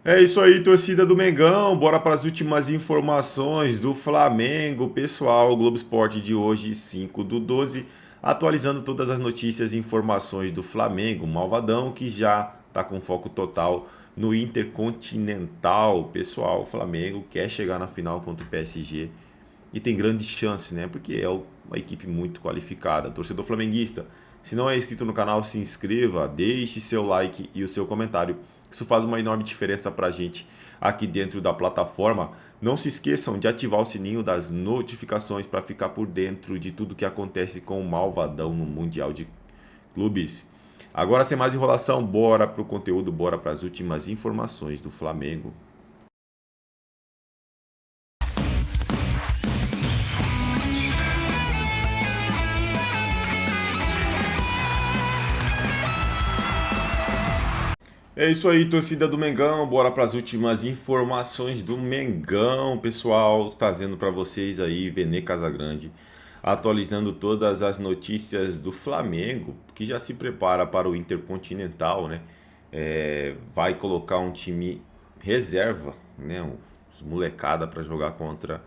É isso aí, torcida do Mengão. Bora para as últimas informações do Flamengo. Pessoal, o Globo Esporte de hoje, 5/12, atualizando todas as notícias e informações do Flamengo, malvadão que já está com foco total no Intercontinental. Pessoal, o Flamengo quer chegar na final contra o PSG e tem grandes chances, né? Porque é uma equipe muito qualificada. Torcedor flamenguista, se não é inscrito no canal, se inscreva, deixe seu like e o seu comentário. Isso faz uma enorme diferença pra gente aqui dentro da plataforma. Não se esqueçam de ativar o sininho das notificações para ficar por dentro de tudo que acontece com o Malvadão no Mundial de Clubes. Agora, sem mais enrolação, bora pro conteúdo, bora para as últimas informações do Flamengo. É isso aí, torcida do Mengão. Bora para as últimas informações do Mengão, pessoal. Trazendo para vocês aí, Vene Casagrande, atualizando todas as notícias do Flamengo, que já se prepara para o Intercontinental, né? Vai colocar um time reserva, né? Os molecada para jogar contra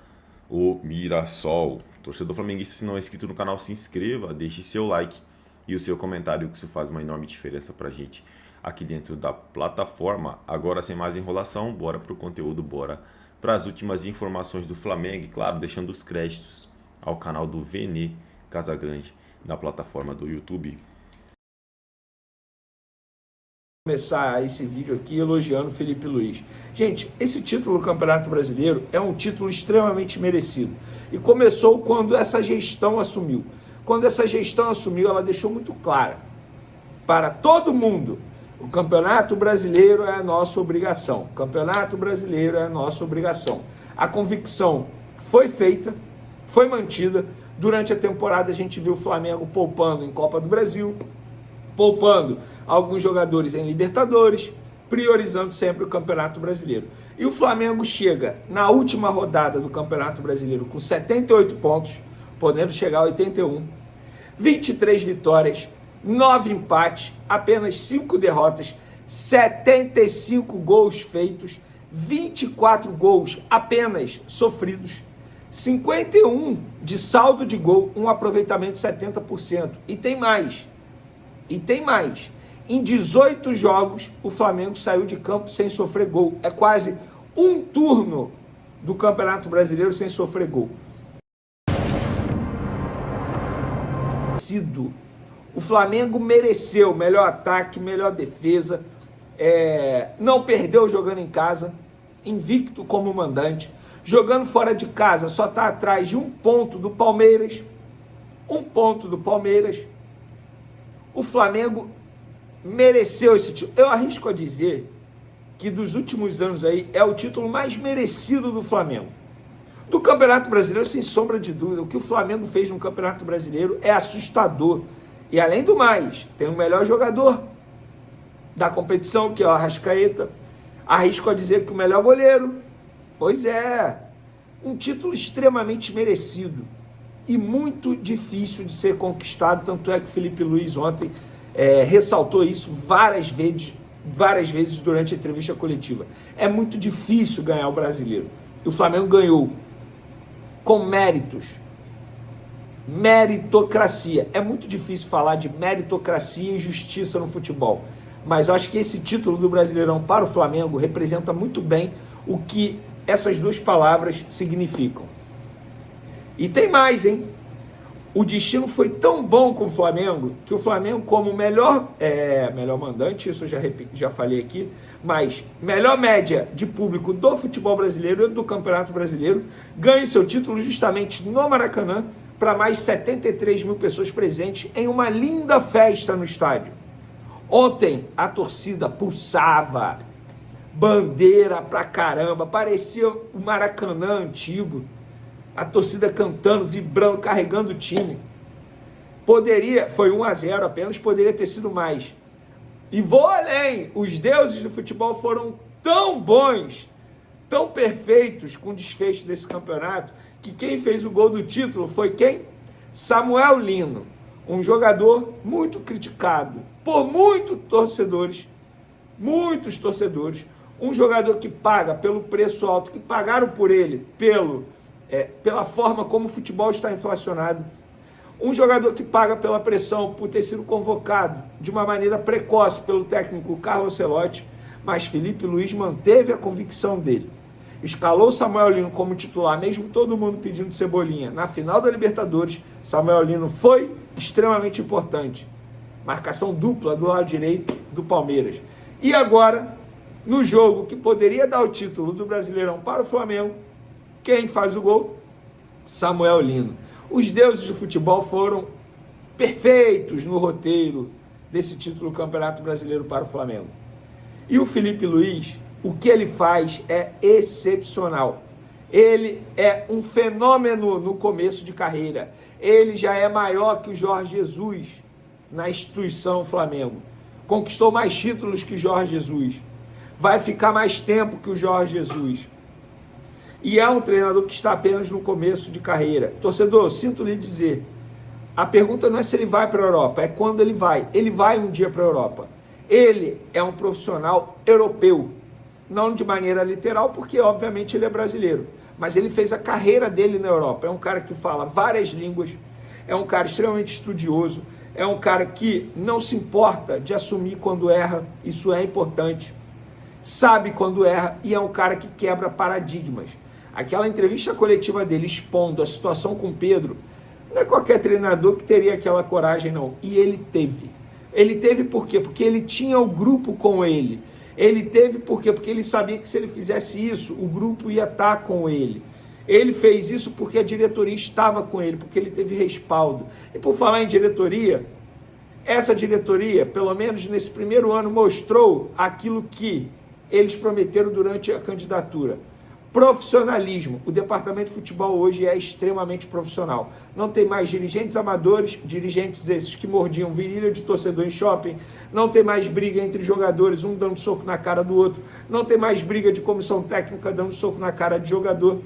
o Mirassol. Torcedor flamenguista, se não é inscrito no canal, se inscreva, deixe seu like e o seu comentário, que isso faz uma enorme diferença pra gente aqui dentro da plataforma. Agora, sem mais enrolação, bora pro conteúdo, bora para as últimas informações do Flamengo e, claro, deixando os créditos ao canal do Vene Casagrande na plataforma do YouTube. Começar esse vídeo aqui elogiando o Felipe Luiz. Gente, esse título do Campeonato Brasileiro é um título extremamente merecido. E começou quando essa gestão assumiu. Quando essa gestão assumiu, ela deixou muito clara para todo mundo: o Campeonato Brasileiro é a nossa obrigação. O Campeonato Brasileiro é a nossa obrigação. A convicção foi feita, foi mantida. Durante a temporada a gente viu o Flamengo poupando em Copa do Brasil, poupando alguns jogadores em Libertadores, priorizando sempre o Campeonato Brasileiro. E o Flamengo chega na última rodada do Campeonato Brasileiro com 78 pontos, podendo chegar a 81, 23 vitórias, 9 empates, apenas 5 derrotas, 75 gols feitos, 24 gols apenas sofridos, 51 de saldo de gol, um aproveitamento de 70%. E tem mais. Em 18 jogos, o Flamengo saiu de campo sem sofrer gol. É quase um turno do Campeonato Brasileiro sem sofrer gol. O Flamengo mereceu melhor ataque, melhor defesa, não perdeu jogando em casa, invicto como mandante. Jogando fora de casa, só está atrás de um ponto do Palmeiras. O Flamengo mereceu esse título. Eu arrisco a dizer que dos últimos anos aí é o título mais merecido do Flamengo. Do Campeonato Brasileiro, sem sombra de dúvida, o que o Flamengo fez no Campeonato Brasileiro é assustador. E além do mais, tem o melhor jogador da competição, que é o Arrascaeta. Arrisco a dizer que o melhor goleiro. Pois é, um título extremamente merecido e muito difícil de ser conquistado, tanto é que o Felipe Luiz ontem ressaltou isso várias vezes durante a entrevista coletiva. É muito difícil ganhar o Brasileiro. E o Flamengo ganhou com méritos. Meritocracia. É muito difícil falar de meritocracia e justiça no futebol, mas eu acho que esse título do Brasileirão para o Flamengo representa muito bem o que essas duas palavras significam. E tem mais, hein? O destino foi tão bom com o Flamengo, que o Flamengo, como melhor mandante, isso eu já falei aqui, mas melhor média de público do futebol brasileiro e do Campeonato Brasileiro, ganha seu título justamente no Maracanã, para mais 73 mil pessoas presentes em uma linda festa no estádio. Ontem a torcida pulsava, bandeira pra caramba, parecia o Maracanã antigo. A torcida cantando, vibrando, carregando o time. Foi 1-0 apenas, poderia ter sido mais. E vou além, os deuses do futebol foram tão bons, tão perfeitos com o desfecho desse campeonato, que quem fez o gol do título foi quem? Samuel Lino, um jogador muito criticado por muitos torcedores, Um jogador que paga pelo preço alto, que pagaram por ele, pela forma como o futebol está inflacionado. Um jogador que paga pela pressão por ter sido convocado de uma maneira precoce pelo técnico Carlo Ancelotti, mas Filipe Luís manteve a convicção dele. Escalou Samuel Lino como titular, mesmo todo mundo pedindo Cebolinha. Na final da Libertadores, Samuel Lino foi extremamente importante. Marcação dupla do lado direito do Palmeiras. E agora, no jogo que poderia dar o título do Brasileirão para o Flamengo, quem faz o gol? Samuel Lino. Os deuses do futebol foram perfeitos no roteiro desse título do Campeonato Brasileiro para o Flamengo. E o Filipe Luís, o que ele faz é excepcional. Ele é um fenômeno no começo de carreira. Ele já é maior que o Jorge Jesus na instituição Flamengo. Conquistou mais títulos que o Jorge Jesus. Vai ficar mais tempo que o Jorge Jesus. E é um treinador que está apenas no começo de carreira. Torcedor, sinto lhe dizer, a pergunta não é se ele vai para a Europa, é quando ele vai. Ele vai um dia para a Europa. Ele é um profissional europeu. Não de maneira literal, porque obviamente ele é brasileiro. Mas ele fez a carreira dele na Europa. É um cara que fala várias línguas, é um cara extremamente estudioso, é um cara que não se importa de assumir quando erra, isso é importante. Sabe quando erra e é um cara que quebra paradigmas. Aquela entrevista coletiva dele expondo a situação com o Pedro, não é qualquer treinador que teria aquela coragem, não. E ele teve. Ele teve por quê? Porque ele tinha o grupo com ele. Ele teve por quê? Porque ele sabia que se ele fizesse isso, o grupo ia estar com ele. Ele fez isso porque a diretoria estava com ele, porque ele teve respaldo. E por falar em diretoria, essa diretoria, pelo menos nesse primeiro ano, mostrou aquilo que eles prometeram durante a candidatura. Profissionalismo. O departamento de futebol hoje é extremamente profissional. Não tem mais dirigentes amadores, dirigentes esses que mordiam virilha de torcedor em shopping. Não tem mais briga entre jogadores, um dando soco na cara do outro. Não tem mais briga de comissão técnica dando soco na cara de jogador.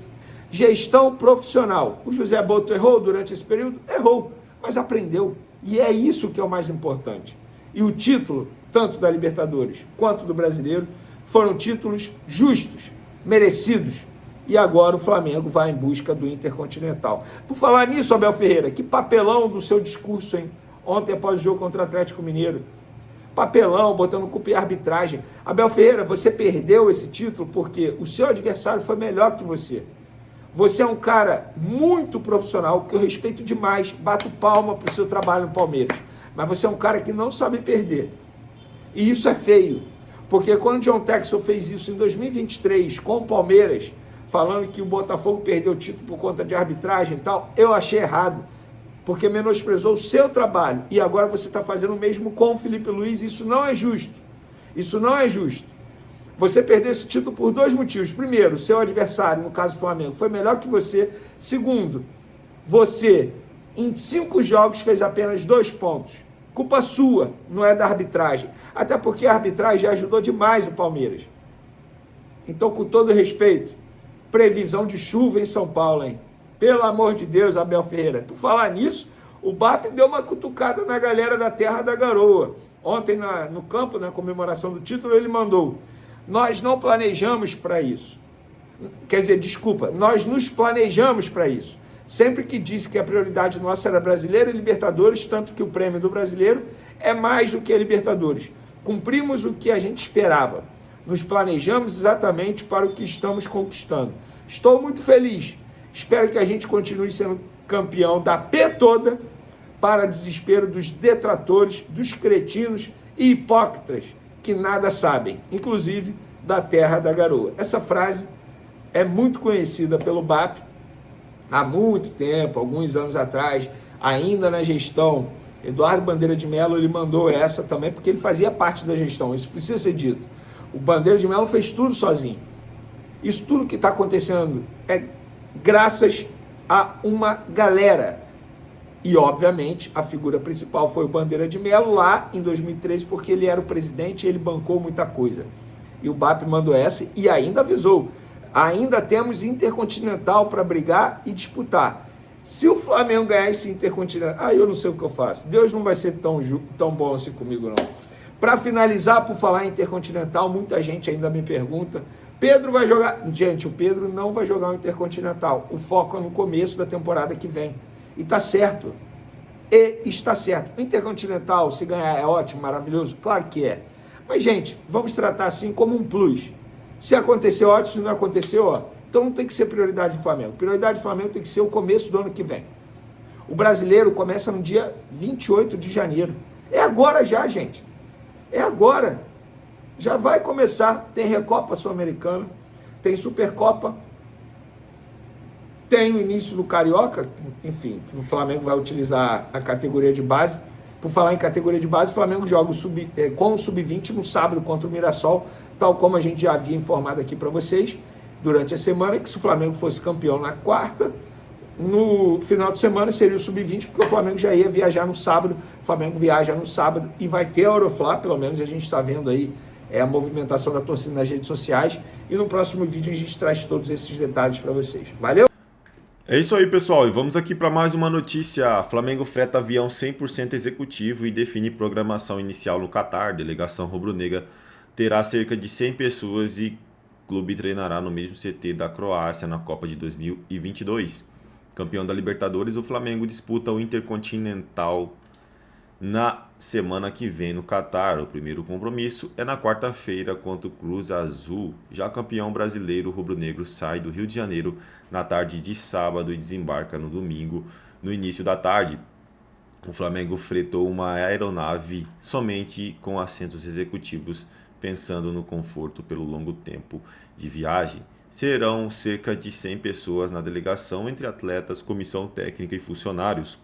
Gestão profissional. O José Boto errou durante esse período? Errou, mas aprendeu. E é isso que é o mais importante. E o título, tanto da Libertadores quanto do Brasileiro, foram títulos justos, merecidos, e agora o Flamengo vai em busca do Intercontinental. Por falar nisso, Abel Ferreira, que papelão do seu discurso, hein? Ontem após o jogo contra o Atlético Mineiro. Papelão, botando culpa em arbitragem. Abel Ferreira, você perdeu esse título porque o seu adversário foi melhor que você. Você é um cara muito profissional, que eu respeito demais, bato palma pro seu trabalho no Palmeiras. Mas você é um cara que não sabe perder. E isso é feio. Porque quando o John Texel fez isso em 2023 com o Palmeiras, falando que o Botafogo perdeu o título por conta de arbitragem e tal, eu achei errado, porque menosprezou o seu trabalho. E agora você está fazendo o mesmo com o Filipe Luís, isso não é justo. Isso não é justo. Você perdeu esse título por dois motivos. Primeiro, o seu adversário, no caso do Flamengo, foi melhor que você. Segundo, você, em 5 jogos, fez apenas 2 pontos. Culpa sua, não é da arbitragem. Até porque a arbitragem ajudou demais o Palmeiras. Então, com todo respeito, previsão de chuva em São Paulo, hein? Pelo amor de Deus, Abel Ferreira. Por falar nisso, o BAP deu uma cutucada na galera da Terra da Garoa. Ontem, no campo, na comemoração do título, ele mandou: nós não planejamos para isso. Quer dizer, desculpa, nós nos planejamos para isso. Sempre que disse que a prioridade nossa era Brasileiro e Libertadores, tanto que o prêmio do Brasileiro é mais do que a Libertadores. Cumprimos o que a gente esperava. Nos planejamos exatamente para o que estamos conquistando. Estou muito feliz. Espero que a gente continue sendo campeão da P toda, para desespero dos detratores, dos cretinos e hipócritas que nada sabem, inclusive da Terra da Garoa. Essa frase é muito conhecida pelo BAP, há muito tempo, alguns anos atrás, ainda na gestão, Eduardo Bandeira de Mello, ele mandou essa também, porque ele fazia parte da gestão, isso precisa ser dito. O Bandeira de Mello fez tudo sozinho. Isso tudo que está acontecendo é graças a uma galera. E, obviamente, a figura principal foi o Bandeira de Mello lá em 2013, porque ele era o presidente e ele bancou muita coisa. E o BAP mandou essa e ainda avisou: ainda temos Intercontinental para brigar e disputar. Se o Flamengo ganhar esse Intercontinental, eu não sei o que eu faço. Deus não vai ser tão bom assim comigo, não. Para finalizar, por falar em Intercontinental, muita gente ainda me pergunta, Pedro vai jogar... Gente, o Pedro não vai jogar o Intercontinental. O foco é no começo da temporada que vem. E tá certo. E está certo. O Intercontinental, se ganhar, é ótimo, maravilhoso? Claro que é. Mas, gente, vamos tratar assim como um plus. Se aconteceu, ótimo. Se não aconteceu, ó. Então não tem que ser prioridade do Flamengo. Prioridade do Flamengo tem que ser o começo do ano que vem. O brasileiro começa no dia 28 de janeiro. É agora já, gente. É agora. Já vai começar. Tem Recopa Sul-Americana, tem Supercopa, tem o início do Carioca, enfim, o Flamengo vai utilizar a categoria de base. Por falar em categoria de base, o Flamengo joga com o Sub-20 no sábado contra o Mirassol, tal como a gente já havia informado aqui para vocês durante a semana, que se o Flamengo fosse campeão na quarta, no final de semana seria o Sub-20, porque o Flamengo já ia viajar no sábado. O Flamengo viaja no sábado e vai ter a Euroflá, pelo menos a gente está vendo aí a movimentação da torcida nas redes sociais. E no próximo vídeo a gente traz todos esses detalhes para vocês. Valeu? É isso aí, pessoal, e vamos aqui para mais uma notícia. Flamengo freta avião 100% executivo e define programação inicial no Catar. Delegação rubro-negra terá cerca de 100 pessoas e o clube treinará no mesmo CT da Croácia na Copa de 2022. Campeão da Libertadores, o Flamengo disputa o Intercontinental na semana que vem no Catar. O primeiro compromisso é na quarta-feira contra o Cruz Azul. Já campeão brasileiro, o rubro-negro sai do Rio de Janeiro na tarde de sábado e desembarca no domingo, no início da tarde. O Flamengo fretou uma aeronave somente com assentos executivos, pensando no conforto pelo longo tempo de viagem. Serão cerca de 100 pessoas na delegação, entre atletas, comissão técnica e funcionários.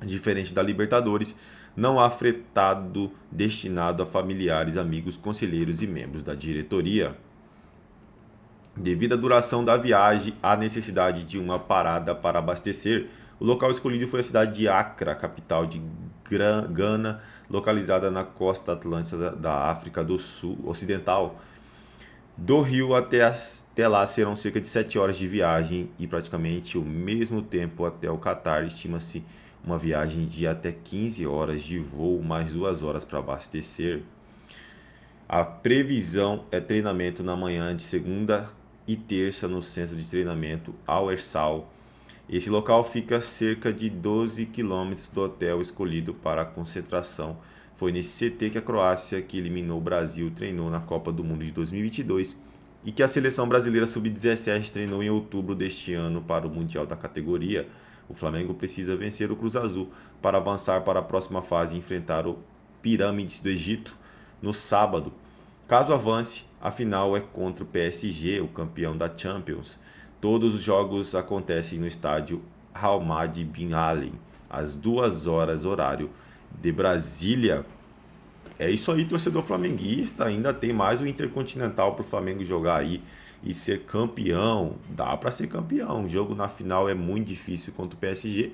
Diferente da Libertadores, não há fretado destinado a familiares, amigos, conselheiros e membros da diretoria. Devido à duração da viagem, há necessidade de uma parada para abastecer. O local escolhido foi a cidade de Accra, capital de Gana, localizada na costa atlântica da África do Sul Ocidental. Do Rio até lá serão cerca de 7 horas de viagem e praticamente o mesmo tempo até o Catar. Estima-se uma viagem de até 15 horas de voo, mais 2 horas para abastecer. A previsão é treinamento na manhã de segunda e terça no centro de treinamento Al Ersal. Esse local fica a cerca de 12 quilômetros do hotel escolhido para a concentração. Foi nesse CT que a Croácia, que eliminou o Brasil, treinou na Copa do Mundo de 2022 e que a seleção brasileira sub-17 treinou em outubro deste ano para o Mundial da categoria. O Flamengo precisa vencer o Cruz Azul para avançar para a próxima fase e enfrentar o Pirâmides do Egito no sábado. Caso avance, a final é contra o PSG, o campeão da Champions. Todos os jogos acontecem no estádio Hamad Bin Ali, às 2 horas, horário de Brasília. É isso aí, torcedor flamenguista. Ainda tem mais o Intercontinental para o Flamengo jogar aí e ser campeão. Dá para ser campeão. O jogo na final é muito difícil contra o PSG,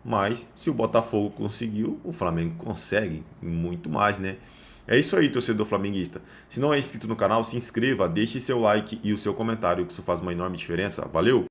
mas se o Botafogo conseguiu, o Flamengo consegue muito mais, né? É isso aí, torcedor flamenguista. Se não é inscrito no canal, se inscreva, deixe seu like e o seu comentário, que isso faz uma enorme diferença. Valeu!